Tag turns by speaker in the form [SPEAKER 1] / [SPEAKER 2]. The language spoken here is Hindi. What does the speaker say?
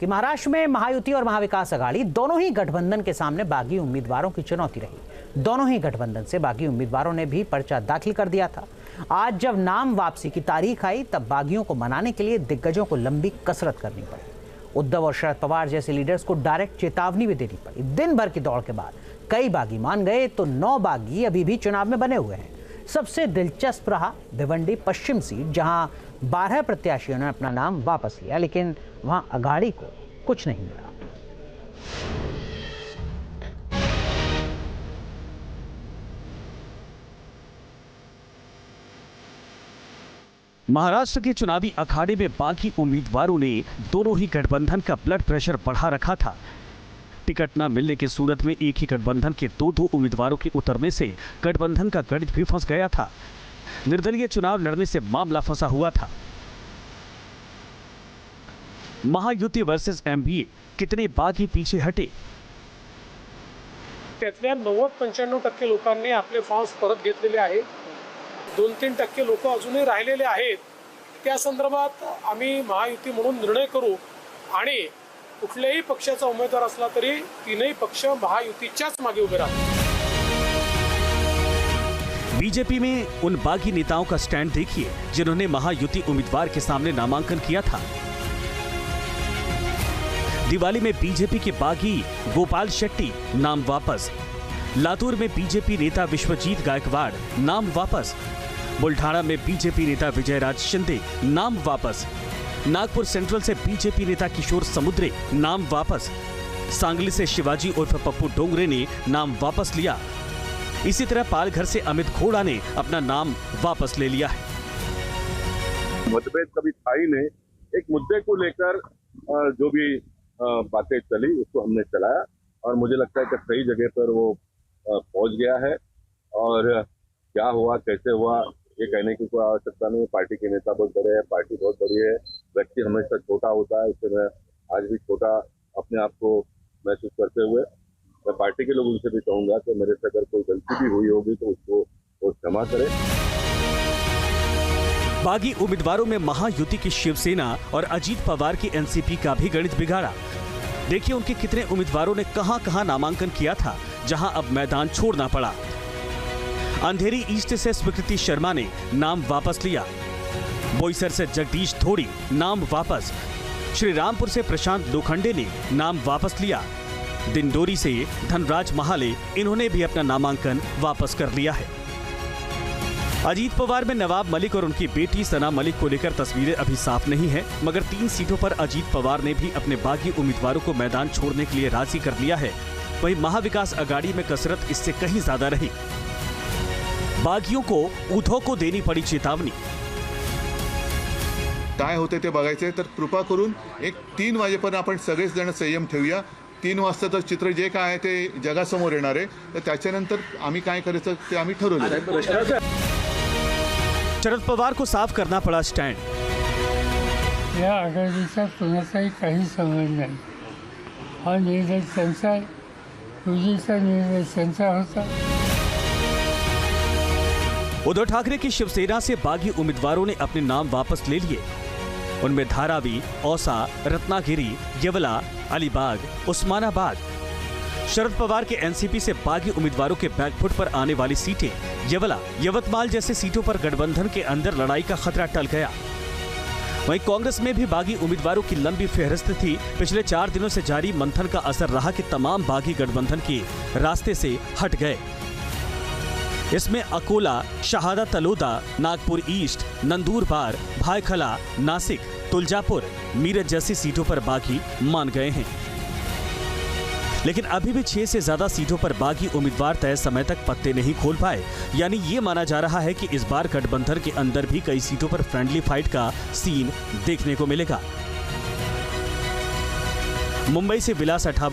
[SPEAKER 1] कि महाराष्ट्र में महायुति और महाविकास अघाड़ी दोनों ही गठबंधन के सामने बागी उम्मीदवारों की चुनौती रही। दोनों ही गठबंधन से बागी उम्मीदवारों ने भी पर्चा दाखिल कर दिया था। आज जब नाम वापसी की तारीख आई तब बागियों को मनाने के लिए दिग्गजों को लंबी कसरत करनी पड़ी। उद्धव और शरद पवार जैसे लीडर्स को डायरेक्ट चेतावनी भी देनी पड़ी। दिन भर की दौड़ के बाद कई बागी मान गए तो 9 बागी अभी भी चुनाव में बने हुए हैं। सबसे दिलचस्प रहा भिवंडी पश्चिम सीट, जहां 12 प्रत्याशियों ने अपना नाम वापस लिया, लेकिन वहां अघाड़ी को कुछ नहीं मिला।
[SPEAKER 2] महाराष्ट्र के चुनावी अखाड़े में बागी उम्मीदवारों ने दोनों ही गठबंधन का ब्लड प्रेशर बढ़ा रखा था। टिकट न मिलने की सूरत में एक ही गठबंधन के दो उम्मीदवारों के उतरने से गठबंधन का गणित भी फंस गया था। निर्दलीय चुनाव लड़ने से मामला फंसा हुआ था। महायुति वर्सेस एमबीए, कितने बागी पीछे हटे?
[SPEAKER 3] त्यातल्या 90-95% लोकांनी आपले फॉर्म्स परत घेतलेले आहेत। 2-3% लोक अजूनही राहिलेले आहेत। त्या संदर्भात आम्ही महायुती म्हणून निर्णय करू आणि कुठल्याही पक्षाचा उमेदवार असला तरी तीनही पक्ष महायुतीच्याच मागे उभे राहतील।
[SPEAKER 2] बीजेपी में उन बागी नेताओं का स्टैंड देखिए जिन्होंने महायुति उम्मीदवार के सामने नामांकन किया था। दिवाली में बीजेपी के बागी गोपाल शेट्टी नाम वापस। लातूर में बीजेपी नेता विश्वजीत गायकवाड़ नाम वापस। बुल्ढाना में बीजेपी नेता विजयराज शिंदे नाम वापस। नागपुर सेंट्रल से बीजेपी नेता किशोर समुद्रे नाम वापस। सांगली से शिवाजी उर्फ पप्पू डोंगरे ने नाम वापस लिया। इसी तरह पालघर से अमित घोड़ा ने अपना नाम वापस ले लिया है।
[SPEAKER 4] मतभेद कभी था ही नहीं। एक मुद्दे को लेकर जो भी बातें चली उसको हमने चलाया और मुझे लगता है कि सही जगह पर वो पहुंच गया है। और क्या हुआ, कैसे हुआ, ये कहने की कोई आवश्यकता नहीं। पार्टी के नेता बहुत बड़े हैं, पार्टी बहुत बड़ी है, व्यक्ति हमेशा छोटा होता है। इससे मैं आज भी छोटा अपने आप को महसूस करते हुए मैं पार्टी के लोगों से भी कहूंगा कि मेरे से अगर कोई गलती भी हुई होगी तो उसको वो क्षमा करें।
[SPEAKER 2] बागी उम्मीदवारों में महायुति की शिवसेना और अजीत पवार की एनसीपी का भी गणित बिगाड़ा। देखिए उनके कितने उम्मीदवारों ने कहां-कहां नामांकन किया था, जहां अब मैदान छोड़ना पड़ा। अंधेरी ईस्ट से स्वीकृति शर्मा ने नाम वापस लिया। बोईसर से जगदीश धोड़ी नाम वापस। श्री रामपुर से प्रशांत लोखंडे ने नाम वापस लिया। दिंडोरी से धनराज महाले, इन्होंने भी अपना नामांकन वापस कर लिया है। अजीत पवार में नवाब मलिक और उनकी बेटी सना मलिक को लेकर तस्वीरें अभी साफ नहीं है, मगर 3 सीटों पर अजीत पवार ने भी अपने बागी उम्मीदवारों को मैदान छोड़ने के लिए राजी कर लिया है। वहीं महाविकास अघाड़ी में कसरत इससे कहीं ज्यादा रही। बागियों को उद्धव को देनी पड़ी चेतावनी।
[SPEAKER 5] काय होते ते बघायचे तर कृपा करून एक 3 वाजेपर्यंत आपण सगळेच जण संयम ठेवूया। 3 वाजताचं चित्र जे काय आहे ते जगासमोर येणार आहे, तर त्याच्यानंतर आम्ही काय करायचं ते आम्ही ठरवलं।
[SPEAKER 2] शरद पवार को साफ करना पड़ा स्टैंड।
[SPEAKER 6] या आघाडीचा कुणाचाही काही संबंध नाही। हा निर्णय त्यांचा, पूजेचा निर्णय त्यांचा होता।
[SPEAKER 2] उद्धव ठाकरे की शिवसेना से बागी उम्मीदवारों ने अपने नाम वापस ले लिए। उनमें धारावी, औसा, रत्नागिरी, येवला, अलीबाग, उस्मानाबाद। शरद पवार के एनसीपी से बागी उम्मीदवारों के बैकफुट पर आने वाली सीटें येवला, यवतमाल जैसे सीटों पर गठबंधन के अंदर लड़ाई का खतरा टल गया। वहीं कांग्रेस में भी बागी उम्मीदवारों की लंबी फेहरिस्त थी। पिछले 4 दिनों से जारी मंथन का असर रहा कि तमाम बागी गठबंधन के रास्ते से हट गए। इसमें अकोला, शहादा तलोदा, नागपुर ईस्ट, नंदुरबार, भायखला, नासिक, तुलजापुर, मीरठ जैसी सीटों पर बागी मान गए हैं। लेकिन अभी भी 6 से ज्यादा सीटों पर बागी उम्मीदवार तय समय तक पत्ते नहीं खोल पाए। यानी ये माना जा रहा है कि इस बार गठबंधन के अंदर भी कई सीटों पर फ्रेंडली फाइट का सीन देखने को मिलेगा। मुंबई से विलास अठावले।